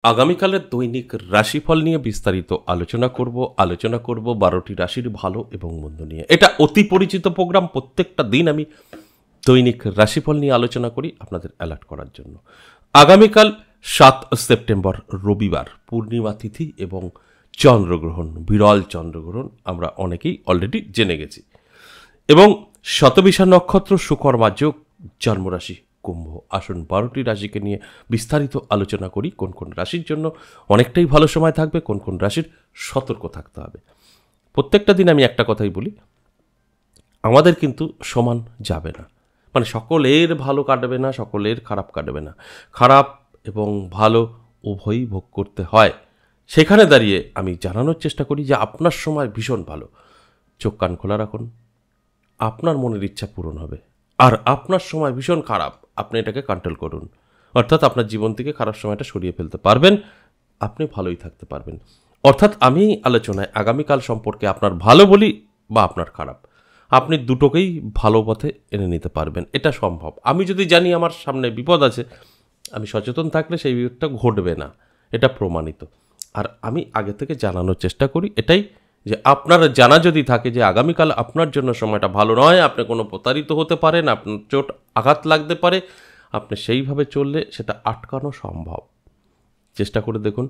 আগামীকালের দৈনিক রাশিফল নিয়ে বিস্তারিত আলোচনা করব 12টি রাশির ভালো এবং মন্দ নিয়ে। এটা অতি পরিচিত প্রোগ্রাম। প্রত্যেকটা দিন আমি দৈনিক রাশিফল নিয়ে আলোচনা করি আপনাদের অ্যালার্ট করার জন্য। আগামীকাল 7 সেপ্টেম্বর রবিবার, পূর্ণিমা তিথি এবং চন্দ্রগ্রহণ, বিরল চন্দ্রগ্রহণ আমরা অনেকেই অলরেডি জেনে গেছি। এবং শতবিশা নক্ষত্র, সুকর্মা যোগ, জন্মরাশি কুম্ভ। আসুন 12টি রাশিকে নিয়ে বিস্তারিত আলোচনা করি। কোন কোন রাশির জন্য অনেকটাই ভালো সময় থাকবে, কোন কোন রাশির সতর্ক থাকতে হবে। প্রত্যেকটা দিন আমি একটা কথাই বলি, আমাদের কিন্তু সমান যাবে না, মানে সকলের ভালো কাটবে না, সকলের খারাপ কাটবে না। খারাপ এবং ভালো উভয়ই ভোগ করতে হয়। সেখানে দাঁড়িয়ে আমি জানানোর চেষ্টা করি যে আপনার সময় ভীষণ ভালো। চোখ কান খোলা রাখুন, আপনার মনের ইচ্ছা পূরণ হবে। আর আপনার সময় ভীষণ খারাপ, আপনি এটাকে কন্ট্রোল করুন, অর্থাৎ আপনার জীবন থেকে খারাপ সময়টা সরিয়ে ফেলতে পারবেন, আপনি ভালোই থাকতে পারবেন। অর্থাৎ আমি আলোচনায় আগামীকাল সম্পর্কে আপনার ভালো বলি বা আপনার খারাপ, আপনি দুটোকেই ভালো পথে এনে নিতে পারবেন। এটা সম্ভব। আমি যদি জানি আমার সামনে বিপদ আছে, আমি সচেতন থাকলে সেই বিপদটা ঘটবে না, এটা প্রমাণিত। আর আমি আগে থেকে জানানোর চেষ্টা করি এটাই, যে আপনার জানা যদি থাকে যে আগামীকাল আপনার জন্য সময়টা ভালো নয়, আপনি কোনো প্রতারিত হতে পারেন, আপনার চোট আঘাত লাগতে পারে, আপনি সেইভাবে চললে সেটা আটকানো সম্ভব। চেষ্টা করে দেখুন।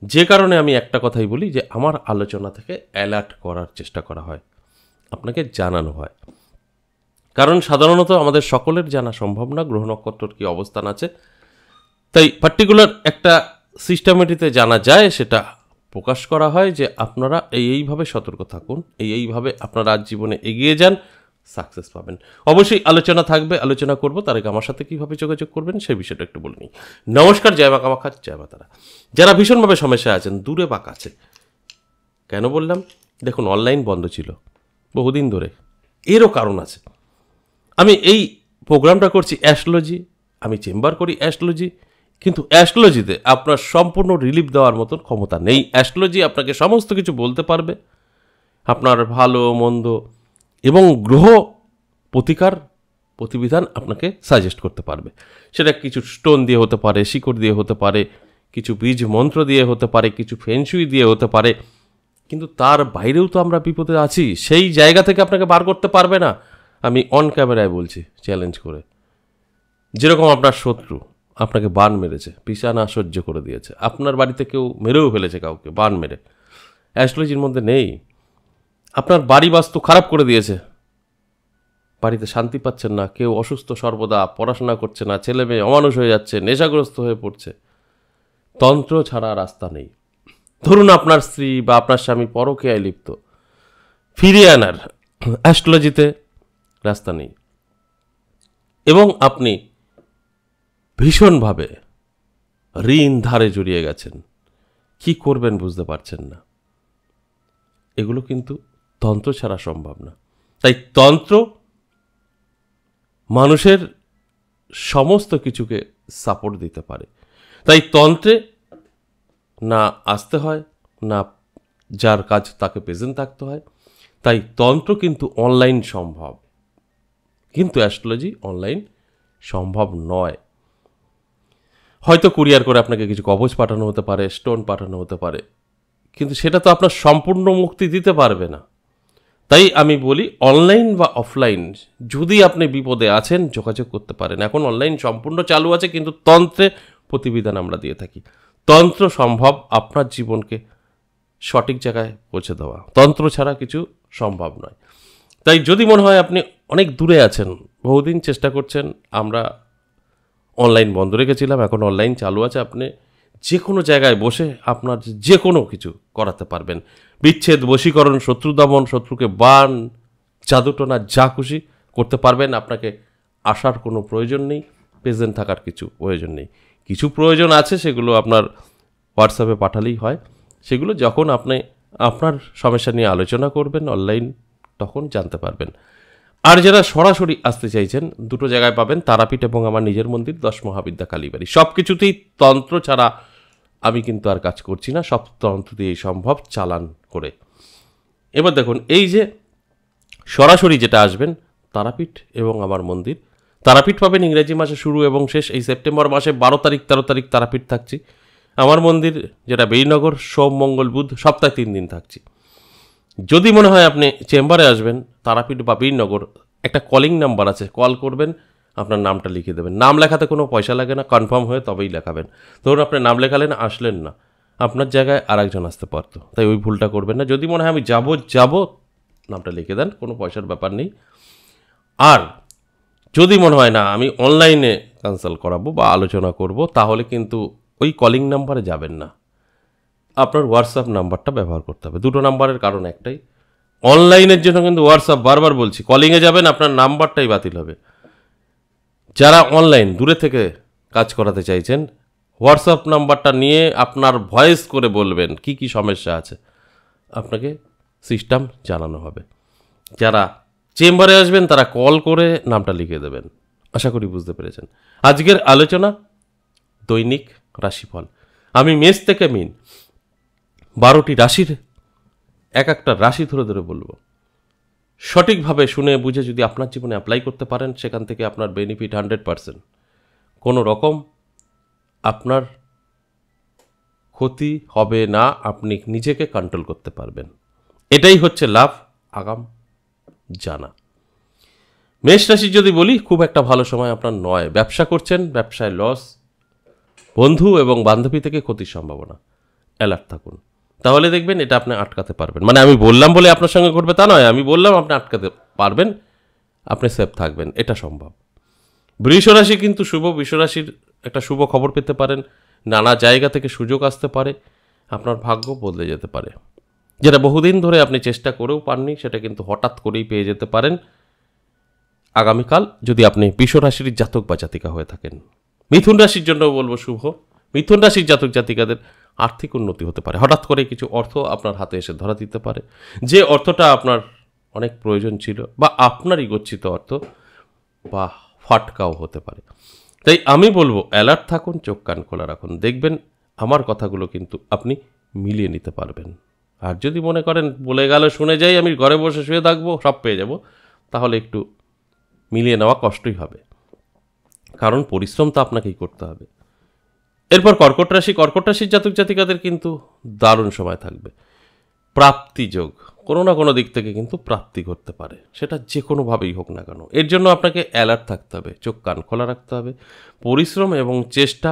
যে কারণে আমি একটা কথাই বলি যে আমার আলোচনা থেকে অ্যালার্ট করার চেষ্টা করা হয়, আপনাকে জানানো হয়। কারণ সাধারণত আমাদের সকলের জানা সম্ভব না গ্রহ নক্ষত্রের কী অবস্থান আছে, তাই পার্টিকুলার একটা সিস্টেমেটিতে জানা যায়, সেটা প্রকাশ করা হয় যে আপনারা এইভাবে সতর্ক থাকুন, এইভাবে আপনারা আজ জীবনে এগিয়ে যান, সাকসেস পাবেন। অবশ্যই আলোচনা থাকবে, আলোচনা করব। তার আগে আমার সাথে কীভাবে যোগাযোগ করবেন সেই বিষয়টা একটু বলে নিই। নমস্কার, জয় মা কামাখ্যা, জয় মা তারা। যারা ভীষণভাবে সমস্যায় আছেন, দূরে বা কাছে, কেন বললাম, দেখুন অনলাইন বন্ধ ছিল বহুদিন ধরে, এরও কারণ আছে। আমি এই প্রোগ্রামটা করছি অ্যাস্ট্রোলজি, আমি চেম্বার করি অ্যাস্ট্রোলজি, কিন্তু অ্যাস্ট্রোলজিতে আপনার সম্পূর্ণ রিলিফ দেওয়ার মতন ক্ষমতা নেই। অ্যাস্ট্রোলজি আপনাকে সমস্ত কিছু বলতে পারবে, আপনার ভালো মন্দ এবং গ্রহ প্রতিকার প্রতিবিধান আপনাকে সাজেস্ট করতে পারবে। সেটা কিছু স্টোন দিয়ে হতে পারে, শিকড় দিয়ে হতে পারে, কিছু বীজ মন্ত্র দিয়ে হতে পারে, কিছু ফেনশুই দিয়ে হতে পারে। কিন্তু তার বাইরেও তো আমরা বিপদে আছি, সেই জায়গা থেকে আপনাকে বার করতে পারবে না। আমি অন ক্যামেরায় বলছি, চ্যালেঞ্জ করে। যেরকম আপনার শত্রু আপনাকে বান মেরেছে, পিছানা সহ্য করে দিয়েছে, আপনার বাড়িতে কেউ মেরেও ফেলেছে কাউকে বান মেরে, অ্যাস্ট্রোলজির মধ্যে নেই। আপনার বাড়ি বাস্তু খারাপ করে দিয়েছে, বাড়িতে শান্তি পাচ্ছেন না, কেউ অসুস্থ সর্বদা, পড়াশোনা করছে না, ছেলে মেয়ে অমানুষ হয়ে যাচ্ছে, নেশাগ্রস্ত হয়ে পড়ছে, তন্ত্র ছাড়া রাস্তা নেই। ধরুন আপনার স্ত্রী বা আপনার স্বামী পরকীয়ায় লিপ্ত, ফিরিয়ে আনার অ্যাস্ট্রোলজিতে রাস্তা নেই। এবং আপনি ভীষণভাবে ঋণ ধারে জড়িয়ে গেছেন, কি করবেন বুঝতে পারছেন না, এগুলো কিন্তু তন্ত্র ছাড়া সম্ভব না। তাই তন্ত্র মানুষের সমস্ত কিছুকে সাপোর্ট দিতে পারে। তাই তন্ত্রে না আসতে হয়, না যার কাজ তাকে প্রেজেন্ট থাকতে হয়। তাই তন্ত্র কিন্তু অনলাইন সম্ভব, কিন্তু অ্যাস্ট্রোলজি অনলাইন সম্ভব নয়। হয়তো কুরিয়ার করে আপনাকে কিছু কবচ পাঠানো হতে পারে, স্টোন পাঠানো হতে পারে, কিন্তু সেটা তো আপনার সম্পূর্ণ মুক্তি দিতে পারবে না। তাই আমি বলি অনলাইন বা অফলাইন, যদি আপনি বিপদে আছেন যোগাযোগ করতে পারেন। এখন অনলাইন সম্পূর্ণ চালু আছে, কিন্তু তন্ত্রে প্রতিবিধান আমরা দিয়ে থাকি। তন্ত্র সম্ভব আপনার জীবনকে সঠিক জায়গায় পৌঁছে দেওয়া, তন্ত্র ছাড়া কিছু সম্ভব নয়। তাই যদি মনে হয় আপনি অনেক দূরে আছেন, বহুদিন চেষ্টা করছেন, আমরা অনলাইন বন্ধ রেখেছিলাম, এখন অনলাইন চালু আছে, আপনি যে কোনো জায়গায় বসে আপনার যে কোনো কিছু করাতে পারবেন। বিচ্ছেদ, বশীকরণ, শত্রু দমন, শত্রুকে বান, জাদুটোনা, যা খুশি করতে পারবেন। আপনাকে আসার কোনো প্রয়োজন নেই, প্রেজেন্ট থাকার কিছু প্রয়োজন নেই। কিছু প্রয়োজন আছে, সেগুলো আপনার হোয়াটসঅ্যাপে পাঠালেই হয়। সেগুলো যখন আপনি আপনার সমস্যা নিয়ে আলোচনা করবেন অনলাইন, তখন জানতে পারবেন। আর যারা সরাসরি আসতে চাইছেন, দুটো জায়গায় পাবেন, তারাপীঠ এবং আমার নিজের মন্দির 10 মহাবিদ্যা কালীবাড়ি। সব কিছুতেই তন্ত্র ছাড়া আমি কিন্তু আর কাজ করছি না, সব তন্ত্র দিয়েই সম্ভব, চালান করে। এবার দেখুন, এই যে সরাসরি যেটা আসবেন, তারাপীঠ এবং আমার মন্দির। তারাপীঠ পাবেন ইংরেজি মাসে শুরু এবং শেষ। এই সেপ্টেম্বর মাসে 12 তারিখ 13 তারিখ তারাপীঠ থাকছি। আমার মন্দির যেটা বেইনগর, সোম মঙ্গল বুধ, সপ্তাহে 3 দিন থাকছি। যদি মনে হয় আপনি চেম্বারে আসবেন তারাপীঠ বা বীরনগর, একটা কলিং নাম্বার আছে, কল করবেন, আপনার নামটা লিখে দেবেন। নাম লেখাতে কোনো পয়সা লাগে না, কনফার্ম হয়ে তবেই লেখাবেন। ধরুন আপনি নাম লেখালেন, আসলেন না, আপনার জায়গায় আরেকজন আসতে পারতো, তাই ওই ভুলটা করবেন না। যদি মনে হয় আমি যাব, নামটা লিখে দেন, কোনো পয়সার ব্যাপার নেই। আর যদি মনে হয় না আমি অনলাইনে কনসাল্ট করাবো বা আলোচনা করব, তাহলে কিন্তু ওই কলিং নাম্বারে যাবেন না, আপনার হোয়াটসঅ্যাপ নাম্বারটা ব্যবহার করতে হবে। দুটো নাম্বারের কারণ একটাই, অনলাইনের জন্য কিন্তু হোয়াটসঅ্যাপ, বারবার বলছি, কলিংয়ে যাবেন আপনার নাম্বারটাই বাতিল হবে। যারা অনলাইন দূরে থেকে কাজ করাতে চাইছেন, হোয়াটসঅ্যাপ নাম্বারটা নিয়ে আপনার ভয়েস করে বলবেন কি কি সমস্যা আছে, আপনাকে সিস্টেম জানানো হবে। যারা চেম্বারে আসবেন তারা কল করে নামটা লিখে দেবেন। আশা করি বুঝতে পেরেছেন। আজকের আলোচনা দৈনিক রাশিফল। আমি মেষ থেকে মিন 12টি রাশির এক একটা রাশি ধরে ধরে বলবো। সঠিকভাবে শুনে বুঝে যদি আপনার জীবনে অ্যাপ্লাই করতে পারেন, সেখান থেকে আপনার বেনিফিট 100%। কোনো রকম আপনার ক্ষতি হবে না, আপনি নিজেকে কন্ট্রোল করতে পারবেন। এটাই হচ্ছে লাভ আগাম জানা। মেষ রাশি যদি বলি, খুব একটা ভালো সময় আপনার নয়। ব্যবসা করছেন, ব্যবসায় লস, বন্ধু এবং বান্ধবী থেকে ক্ষতির সম্ভাবনা, অ্যালার্ট থাকুন। তাহলে দেখবেন এটা আপনি আটকাতে পারবেন। মানে আমি বললাম বলে আপনার সঙ্গে ঘটবে তা নয়, আমি বললাম আপনি আটকাতে পারবেন, আপনি সেফ থাকবেন, এটা সম্ভব। বৃষ রাশি কিন্তু শুভ, বৃষ রাশির একটা শুভ খবর পেতে পারেন, নানা জায়গা থেকে সুযোগ আসতে পারে, আপনার ভাগ্য বদলে যেতে পারে। যেটা বহুদিন ধরে আপনি চেষ্টা করেও পাননি, সেটা কিন্তু হঠাৎ করেই পেয়ে যেতে পারেন আগামীকাল, যদি আপনি বৃষ রাশির জাতক বা জাতিকা হয়ে থাকেন। মিথুন রাশির জন্য বলবো শুভ। মিথুন রাশির জাতক জাতিকাদের আর্থিক উন্নতি হতে পারে, হঠাৎ করে কিছু অর্থ আপনার হাতে এসে ধরা দিতে পারে, যে অর্থটা আপনার অনেক প্রয়োজন ছিল, বা আপনারই গচ্ছিত অর্থ, বা ফাটকাও হতে পারে। তাই আমি বলবো অ্যালার্ট থাকুন, চোখ কান খোলা রাখুন, দেখবেন আমার কথাগুলো কিন্তু আপনি মিলিয়ে নিতে পারবেন। আর যদি মনে করেন বলে গেল শুনে যাই, আমি ঘরে বসে শুয়ে থাকবো সব পেয়ে যাব, তাহলে একটু মিলিয়ে নেওয়া কষ্টই হবে, কারণ পরিশ্রম তো আপনাকেই করতে হবে। এরপর কর্কট রাশি। কর্কট রাশির জাতক জাতিকাদের কিন্তু দারুণ সময় থাকবে। প্রাপ্তি যোগ, কোনো না কোনো দিক থেকে কিন্তু প্রাপ্তি ঘটতে পারে, সেটা যে কোনোভাবেই হোক না কেন। এর জন্য আপনাকে অ্যালার্ট থাকতে হবে, চোখ কান খোলা রাখতে হবে, পরিশ্রম এবং চেষ্টা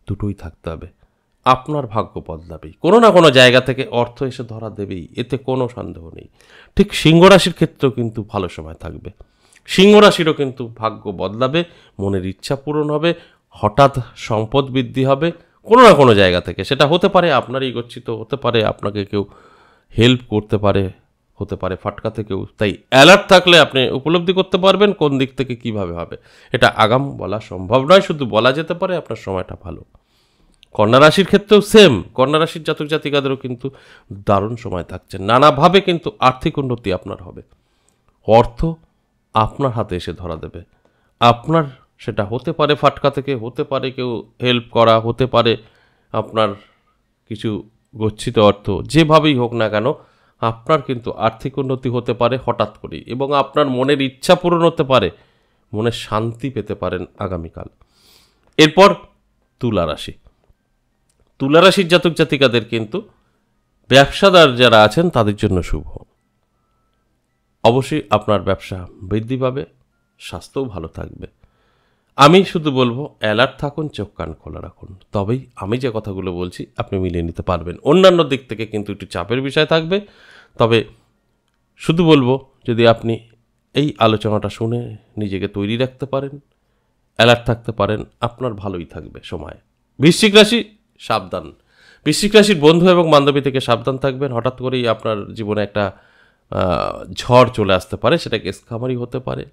দুটোই থাকতে হবে। আপনার ভাগ্য বদলাবেই, কোনো না কোনো জায়গা থেকে অর্থ এসে ধরা দেবেই, এতে কোনো সন্দেহ নেই। ঠিক সিংহ রাশির ক্ষেত্রেও কিন্তু ভালো সময় থাকবে। সিংহ রাশিরও কিন্তু ভাগ্য বদলাবে, মনের ইচ্ছা পূরণ হবে, হঠাৎ সম্পদ বৃদ্ধি হবে কোনো না কোনো জায়গা থেকে। সেটা হতে পারে আপনারই গচ্ছিত, হতে পারে আপনাকে কেউ হেল্প করতে পারে, হতে পারে ফাটকা থেকেও। তাই অ্যালার্ট থাকলে আপনি উপলব্ধি করতে পারবেন কোন দিক থেকে কিভাবে হবে। এটা আগাম বলা সম্ভব নয়, শুধু বলা যেতে পারে আপনার সময়টা ভালো। কন্যা রাশির ক্ষেত্রেও সেম। কন্যা রাশির জাতক জাতিকাদেরও কিন্তু দারুণ সময় থাকছে, নানাভাবে কিন্তু আর্থিক উন্নতি আপনার হবে, অর্থ আপনার হাতে এসে ধরা দেবে। আপনার সেটা হতে পারে ফাটকা থেকে, হতে পারে কেউ হেল্প করা, হতে পারে আপনার কিছু গচ্ছিত অর্থ, যেভাবেই হোক না কেন আপনার কিন্তু আর্থিক উন্নতি হতে পারে হঠাৎ করেই, এবং আপনার মনের ইচ্ছা পূরণ হতে পারে, মনের শান্তি পেতে পারেন আগামীকাল। এরপর তুলা রাশি। তুলা রাশির জাতক জাতিকাদের কিন্তু ব্যবসাদার যারা আছেন তাদের জন্য শুভ। অবশ্যই আপনার ব্যবসা বৃদ্ধি পাবে, স্বাস্থ্যও ভালো থাকবে। আমি শুধু বলবো অ্যালার্ট থাকুন, চোখ কান খোলা রাখুন, তবেই আমি যে কথাগুলো বলছি আপনি মিলিয়ে নিতে পারবেন। অন্যান্য দিক থেকে কিন্তু একটু চাপের বিষয় থাকবে, তবে শুধু বলবো যদি আপনি এই আলোচনাটা শুনে নিজেকে তৈরি রাখতে পারেন, অ্যালার্ট থাকতে পারেন, আপনার ভালোই থাকবে সময়। বৃশ্চিক রাশি, সাবধান। বৃশ্চিক রাশির বন্ধু এবং বান্ধবী থেকে সাবধান থাকবেন। হঠাৎ করেই আপনার জীবনে একটা ঝড় চলে আসতে পারে, সেটা কেসখামারি হতে পারে,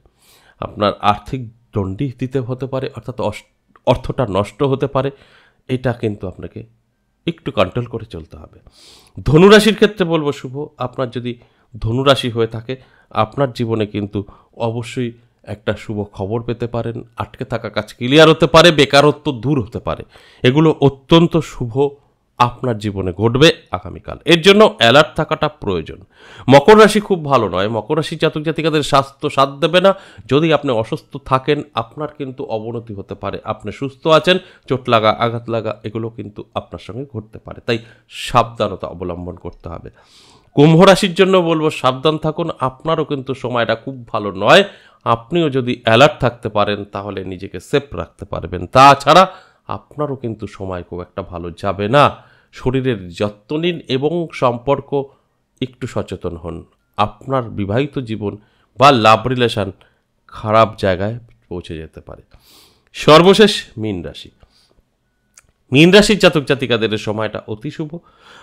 আপনার আর্থিক দণ্ডি দিতে হতে পারে, অর্থাৎ অর্থটা নষ্ট হতে পারে। এটা কিন্তু আপনাকে একটু কন্ট্রোল করে চলতে হবে। ধনুরাশির ক্ষেত্রে বলবো শুভ। আপনার যদি ধনুরাশি হয়ে থাকে, আপনার জীবনে কিন্তু অবশ্যই একটা শুভ খবর পেতে পারেন, আটকে থাকা কাজ ক্লিয়ার হতে পারে, বেকারত্ব দূর হতে পারে। এগুলো অত্যন্ত শুভ আপনার জীবনে ঘটবে আগামীকাল। এর জন্য অ্যালার্ট থাকাটা প্রয়োজন। মকর রাশি খুব ভালো নয়। মকর রাশির জাতক জাতিকাদের স্বাস্থ্য সাথ দেবে না। যদি আপনি অসুস্থ থাকেন আপনার কিন্তু অবনতি হতে পারে। আপনি সুস্থ আছেন, চোট লাগা, আঘাত লাগা এগুলো কিন্তু আপনার সঙ্গে ঘটতে পারে, তাই সাবধানতা অবলম্বন করতে হবে। কুম্ভ রাশির জন্য বলবো সাবধান থাকুন, আপনারও কিন্তু সময়টা খুব ভালো নয়। আপনিও যদি অ্যালার্ট থাকতে পারেন তাহলে নিজেকে সেফ রাখতে পারবেন। তাছাড়া আপনারও কিন্তু সময় খুব একটা ভালো যাবে না। শরীরের যত্ন নিন এবং সম্পর্ক একটু সচেতন হন। আপনার বিবাহিত জীবন বা লাভ রিলেশন খারাপ জায়গায় পৌঁছে যেতে পারে। সর্বশেষ মীন রাশি। মীন রাশির জাতক জাতিকাদের সময়টা অতি শুভ।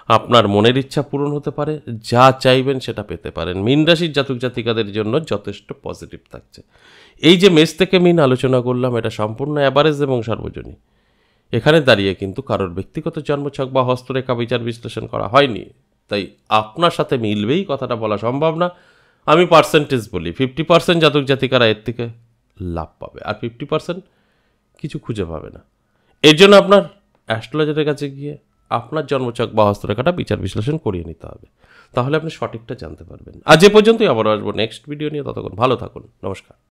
আপনার মনের ইচ্ছা পূরণ হতে পারে, যা চাইবেন সেটা পেতে পারেন। মীন রাশির জাতক জাতিকাদের জন্য যথেষ্ট পজিটিভ থাকছে। এই যে মেষ থেকে মীন আলোচনা করলাম এটা সম্পূর্ণ অ্যাভারেজ এবং সার্বজনীন। এখানে দাঁড়িয়ে কিন্তু কারোর ব্যক্তিগত জন্মছক বা হস্তরেখা বিচার বিশ্লেষণ করা হয়নি, তাই আপনার সাথে মিলবেই কথাটা বলা সম্ভব না। আমি পার্সেন্টেজ বলি, 50% জাতক জাতিকারা এর থেকে লাভ পাবে, আর 50% কিছু খুঁজে পাবে না। এর জন্য আপনার অ্যাস্ট্রোলজারের কাছে গিয়ে আপনার জন্মছক বা হস্তরেখাটা বিচার বিশ্লেষণ করিয়ে নিতে হবে, তাহলে আপনি সঠিকটা জানতে পারবেন। আজ এ পর্যন্তই, আবারও আসবো নেক্সট ভিডিও নিয়ে। ততক্ষণ ভালো থাকুন, নমস্কার।